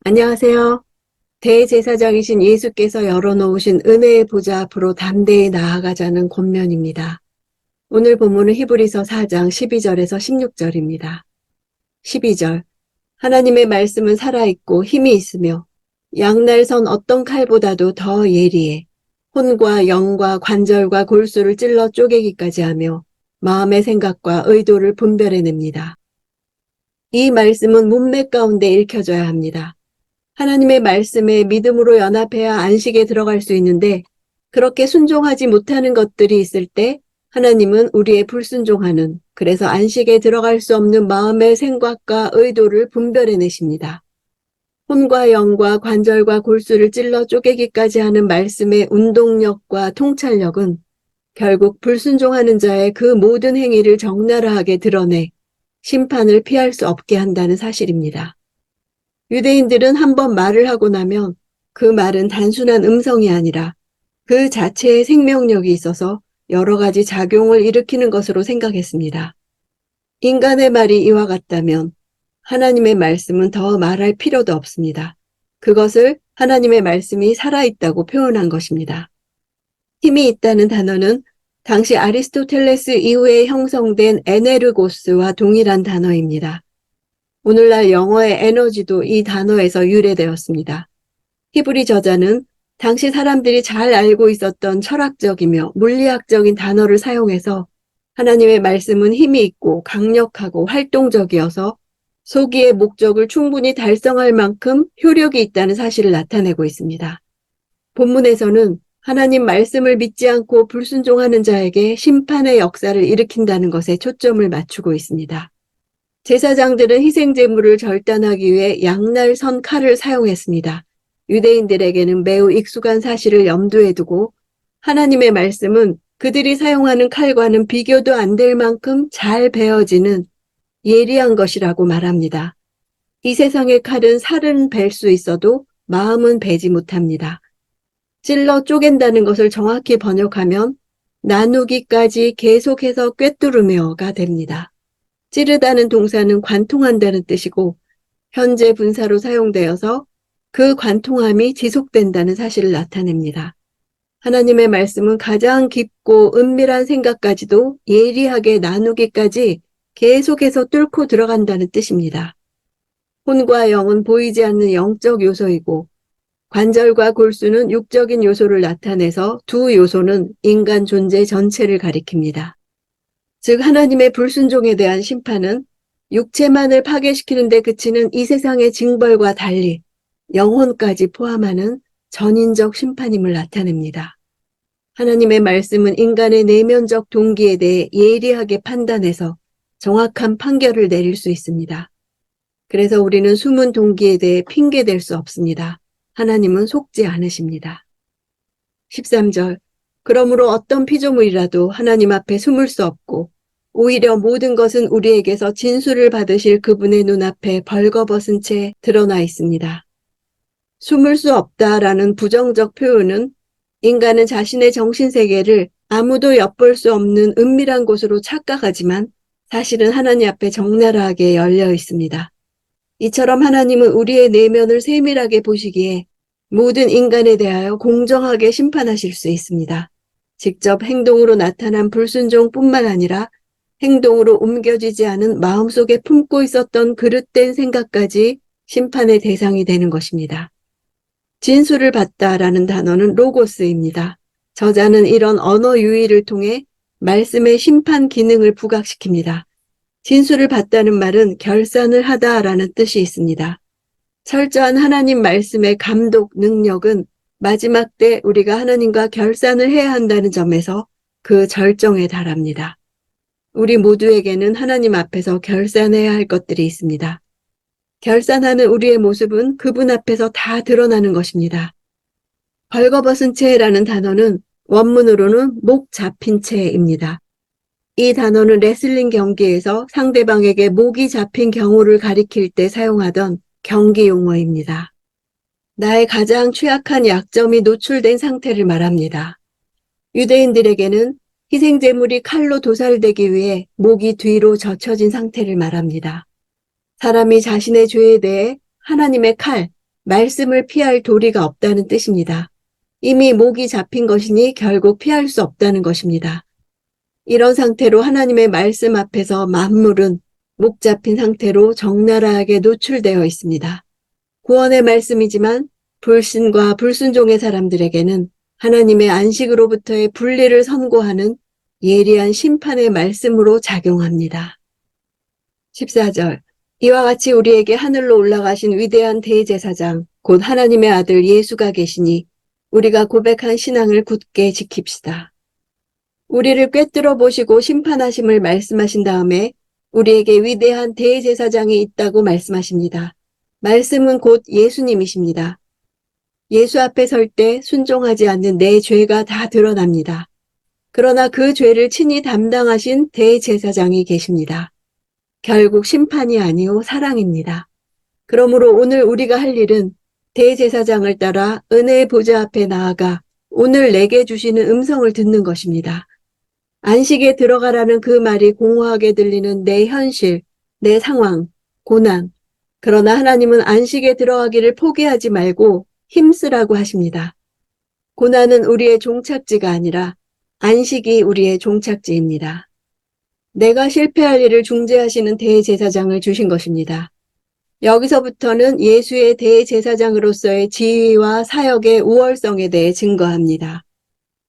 안녕하세요. 대제사장이신 예수께서 열어놓으신 은혜의 보좌 앞으로 담대히 나아가자는 권면입니다. 오늘 본문은 히브리서 4장 12절에서 16절입니다. 12절. 하나님의 말씀은 살아있고 힘이 있으며 양날선 어떤 칼보다도 더 예리해 혼과 영과 관절과 골수를 찔러 쪼개기까지 하며 마음의 생각과 의도를 분별해냅니다. 이 말씀은 문맥 가운데 읽혀져야 합니다. 하나님의 말씀에 믿음으로 연합해야 안식에 들어갈 수 있는데 그렇게 순종하지 못하는 것들이 있을 때 하나님은 우리의 불순종하는, 그래서 안식에 들어갈 수 없는 마음의 생각과 의도를 분별해내십니다. 혼과 영과 관절과 골수를 찔러 쪼개기까지 하는 말씀의 운동력과 통찰력은 결국 불순종하는 자의 그 모든 행위를 적나라하게 드러내 심판을 피할 수 없게 한다는 사실입니다. 유대인들은 한번 말을 하고 나면 그 말은 단순한 음성이 아니라 그 자체에 생명력이 있어서 여러 가지 작용을 일으키는 것으로 생각했습니다. 인간의 말이 이와 같다면 하나님의 말씀은 더 말할 필요도 없습니다. 그것을 하나님의 말씀이 살아있다고 표현한 것입니다. 힘이 있다는 단어는 당시 아리스토텔레스 이후에 형성된 에네르고스와 동일한 단어입니다. 오늘날 영어의 에너지도 이 단어에서 유래되었습니다. 히브리 저자는 당시 사람들이 잘 알고 있었던 철학적이며 물리학적인 단어를 사용해서 하나님의 말씀은 힘이 있고 강력하고 활동적이어서 소기의 목적을 충분히 달성할 만큼 효력이 있다는 사실을 나타내고 있습니다. 본문에서는 하나님 말씀을 믿지 않고 불순종하는 자에게 심판의 역사를 일으킨다는 것에 초점을 맞추고 있습니다. 제사장들은 희생 제물을 절단하기 위해 양날선 칼을 사용했습니다. 유대인들에게는 매우 익숙한 사실을 염두에 두고 하나님의 말씀은 그들이 사용하는 칼과는 비교도 안 될 만큼 잘 베어지는 예리한 것이라고 말합니다. 이 세상의 칼은 살은 벨 수 있어도 마음은 베지 못합니다. 찔러 쪼갠다는 것을 정확히 번역하면 나누기까지 계속해서 꿰뚫으며가 됩니다. 찌르다는 동사는 관통한다는 뜻이고 현재 분사로 사용되어서 그 관통함이 지속된다는 사실을 나타냅니다. 하나님의 말씀은 가장 깊고 은밀한 생각까지도 예리하게 나누기까지 계속해서 뚫고 들어간다는 뜻입니다. 혼과 영은 보이지 않는 영적 요소이고 관절과 골수는 육적인 요소를 나타내서 두 요소는 인간 존재 전체를 가리킵니다. 즉 하나님의 불순종에 대한 심판은 육체만을 파괴시키는 데 그치는 이 세상의 징벌과 달리 영혼까지 포함하는 전인적 심판임을 나타냅니다. 하나님의 말씀은 인간의 내면적 동기에 대해 예리하게 판단해서 정확한 판결을 내릴 수 있습니다. 그래서 우리는 숨은 동기에 대해 핑계댈 수 없습니다. 하나님은 속지 않으십니다. 13절. 그러므로 어떤 피조물이라도 하나님 앞에 숨을 수 없고 오히려 모든 것은 우리에게서 진술을 받으실 그분의 눈앞에 벌거벗은 채 드러나 있습니다. 숨을 수 없다라는 부정적 표현은 인간은 자신의 정신세계를 아무도 엿볼 수 없는 은밀한 곳으로 착각하지만 사실은 하나님 앞에 적나라하게 열려 있습니다. 이처럼 하나님은 우리의 내면을 세밀하게 보시기에 모든 인간에 대하여 공정하게 심판하실 수 있습니다. 직접 행동으로 나타난 불순종뿐만 아니라 행동으로 옮겨지지 않은 마음속에 품고 있었던 그릇된 생각까지 심판의 대상이 되는 것입니다. 진술을 받다라는 단어는 로고스입니다. 저자는 이런 언어 유희를 통해 말씀의 심판 기능을 부각시킵니다. 진술을 받다는 말은 결산을 하다라는 뜻이 있습니다. 철저한 하나님 말씀의 감독 능력은 마지막 때 우리가 하나님과 결산을 해야 한다는 점에서 그 절정에 달합니다. 우리 모두에게는 하나님 앞에서 결산해야 할 것들이 있습니다. 결산하는 우리의 모습은 그분 앞에서 다 드러나는 것입니다. 벌거벗은 채라는 단어는 원문으로는 목 잡힌 채입니다. 이 단어는 레슬링 경기에서 상대방에게 목이 잡힌 경우를 가리킬 때 사용하던 경기 용어입니다. 나의 가장 취약한 약점이 노출된 상태를 말합니다. 유대인들에게는 희생제물이 칼로 도살되기 위해 목이 뒤로 젖혀진 상태를 말합니다. 사람이 자신의 죄에 대해 하나님의 칼, 말씀을 피할 도리가 없다는 뜻입니다. 이미 목이 잡힌 것이니 결국 피할 수 없다는 것입니다. 이런 상태로 하나님의 말씀 앞에서 만물은 목 잡힌 상태로 적나라하게 노출되어 있습니다. 구원의 말씀이지만 불신과 불순종의 사람들에게는 하나님의 안식으로부터의 분리를 선고하는 예리한 심판의 말씀으로 작용합니다. 14절. 이와 같이 우리에게 하늘로 올라가신 위대한 대제사장, 곧 하나님의 아들 예수가 계시니 우리가 고백한 신앙을 굳게 지킵시다. 우리를 꿰뚫어 보시고 심판하심을 말씀하신 다음에 우리에게 위대한 대제사장이 있다고 말씀하십니다. 말씀은 곧 예수님이십니다. 예수 앞에 설 때 순종하지 않는 내 죄가 다 드러납니다. 그러나 그 죄를 친히 담당하신 대제사장이 계십니다. 결국 심판이 아니오 사랑입니다. 그러므로 오늘 우리가 할 일은 대제사장을 따라 은혜의 보좌 앞에 나아가 오늘 내게 주시는 음성을 듣는 것입니다. 안식에 들어가라는 그 말이 공허하게 들리는 내 현실, 내 상황, 고난. 그러나 하나님은 안식에 들어가기를 포기하지 말고 힘쓰라고 하십니다. 고난은 우리의 종착지가 아니라 안식이 우리의 종착지입니다. 내가 실패할 일을 중재하시는 대제사장을 주신 것입니다. 여기서부터는 예수의 대제사장으로서의 지위와 사역의 우월성에 대해 증거합니다.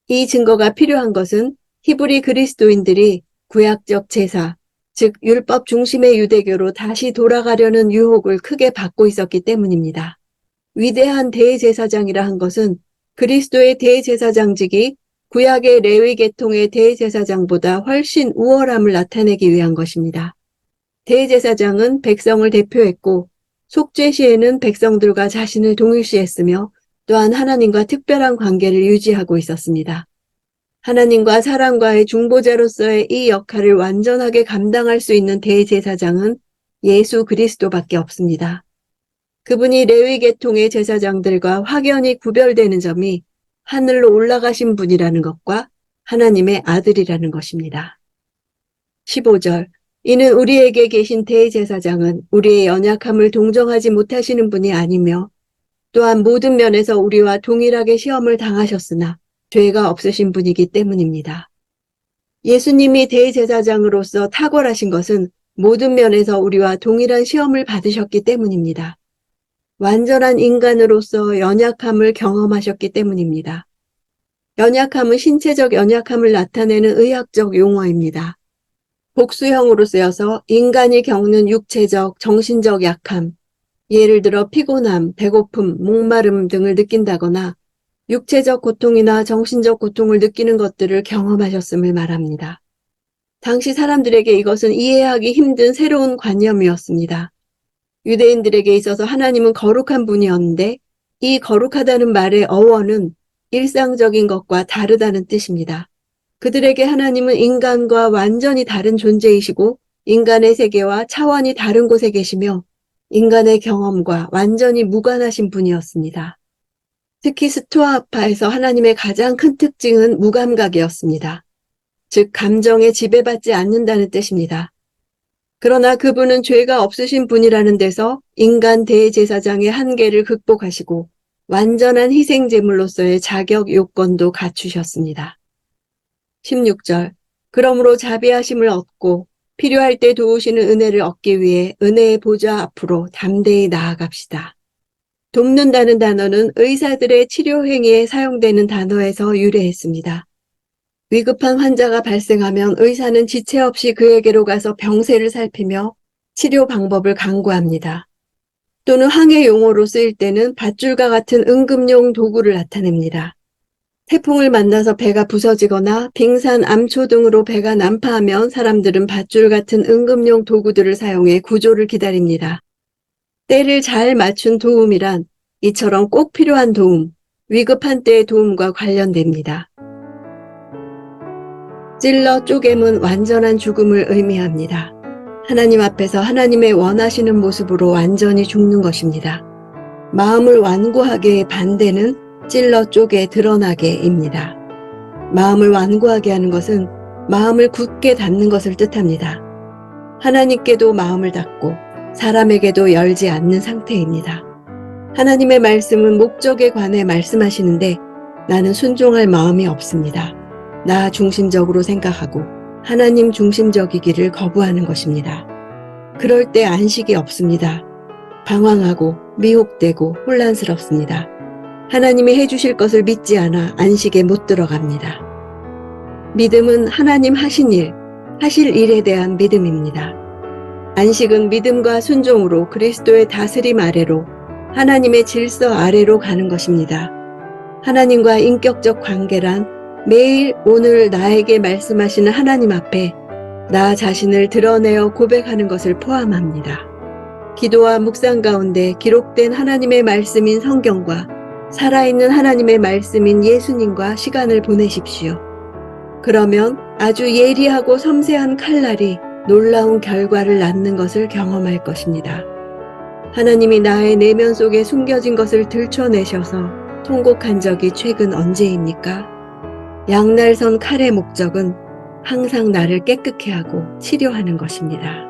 이 증거가 필요한 것은 히브리 그리스도인들이 구약적 제사, 즉 율법 중심의 유대교로 다시 돌아가려는 유혹을 크게 받고 있었기 때문입니다. 위대한 대제사장이라 한 것은 그리스도의 대제사장직이 구약의 레위 계통의 대제사장보다 훨씬 우월함을 나타내기 위한 것입니다. 대제사장은 백성을 대표했고 속죄 시에는 백성들과 자신을 동일시했으며 또한 하나님과 특별한 관계를 유지하고 있었습니다. 하나님과 사람과의 중보자로서의 이 역할을 완전하게 감당할 수 있는 대제사장은 예수 그리스도밖에 없습니다. 그분이 레위 계통의 제사장들과 확연히 구별되는 점이 하늘로 올라가신 분이라는 것과 하나님의 아들이라는 것입니다. 15절. 이는 우리에게 계신 대제사장은 우리의 연약함을 동정하지 못하시는 분이 아니며 또한 모든 면에서 우리와 동일하게 시험을 당하셨으나 죄가 없으신 분이기 때문입니다. 예수님이 대제사장으로서 탁월하신 것은 모든 면에서 우리와 동일한 시험을 받으셨기 때문입니다. 완전한 인간으로서 연약함을 경험하셨기 때문입니다. 연약함은 신체적 연약함을 나타내는 의학적 용어입니다. 복수형으로 쓰여서 인간이 겪는 육체적, 정신적 약함, 예를 들어 피곤함, 배고픔, 목마름 등을 느낀다거나 육체적 고통이나 정신적 고통을 느끼는 것들을 경험하셨음을 말합니다. 당시 사람들에게 이것은 이해하기 힘든 새로운 관념이었습니다. 유대인들에게 있어서 하나님은 거룩한 분이었는데 이 거룩하다는 말의 어원은 일상적인 것과 다르다는 뜻입니다. 그들에게 하나님은 인간과 완전히 다른 존재이시고 인간의 세계와 차원이 다른 곳에 계시며 인간의 경험과 완전히 무관하신 분이었습니다. 특히 스토아파에서 하나님의 가장 큰 특징은 무감각이었습니다. 즉 감정에 지배받지 않는다는 뜻입니다. 그러나 그분은 죄가 없으신 분이라는 데서 인간 대제사장의 한계를 극복하시고 완전한 희생제물로서의 자격 요건도 갖추셨습니다. 16절. 그러므로 자비하심을 얻고 필요할 때 도우시는 은혜를 얻기 위해 은혜의 보좌 앞으로 담대히 나아갑시다. 돕는다는 단어는 의사들의 치료 행위에 사용되는 단어에서 유래했습니다. 위급한 환자가 발생하면 의사는 지체 없이 그에게로 가서 병세를 살피며 치료 방법을 강구합니다. 또는 항해 용어로 쓰일 때는 밧줄과 같은 응급용 도구를 나타냅니다. 태풍을 만나서 배가 부서지거나 빙산, 암초 등으로 배가 난파하면 사람들은 밧줄 같은 응급용 도구들을 사용해 구조를 기다립니다. 때를 잘 맞춘 도움이란 이처럼 꼭 필요한 도움, 위급한 때의 도움과 관련됩니다. 찔러 쪼갰은 완전한 죽음을 의미합니다. 하나님 앞에서 하나님의 원하시는 모습으로 완전히 죽는 것입니다. 마음을 완고하게의 반대는 찔러 쪼개 드러나게입니다. 마음을 완고하게 하는 것은 마음을 굳게 닫는 것을 뜻합니다. 하나님께도 마음을 닫고 사람에게도 열지 않는 상태입니다. 하나님의 말씀은 목적에 관해 말씀하시는데 나는 순종할 마음이 없습니다. 나 중심적으로 생각하고 하나님 중심적이기를 거부하는 것입니다. 그럴 때 안식이 없습니다. 방황하고 미혹되고 혼란스럽습니다. 하나님이 해주실 것을 믿지 않아 안식에 못 들어갑니다. 믿음은 하나님 하신 일, 하실 일에 대한 믿음입니다. 안식은 믿음과 순종으로 그리스도의 다스림 아래로 하나님의 질서 아래로 가는 것입니다. 하나님과 인격적 관계란 매일 오늘 나에게 말씀하시는 하나님 앞에 나 자신을 드러내어 고백하는 것을 포함합니다. 기도와 묵상 가운데 기록된 하나님의 말씀인 성경과 살아있는 하나님의 말씀인 예수님과 시간을 보내십시오. 그러면 아주 예리하고 섬세한 칼날이 놀라운 결과를 낳는 것을 경험할 것입니다. 하나님이 나의 내면 속에 숨겨진 것을 들춰내셔서 통곡한 적이 최근 언제입니까? 양날선 칼의 목적은 항상 나를 깨끗게 하고 치료하는 것입니다.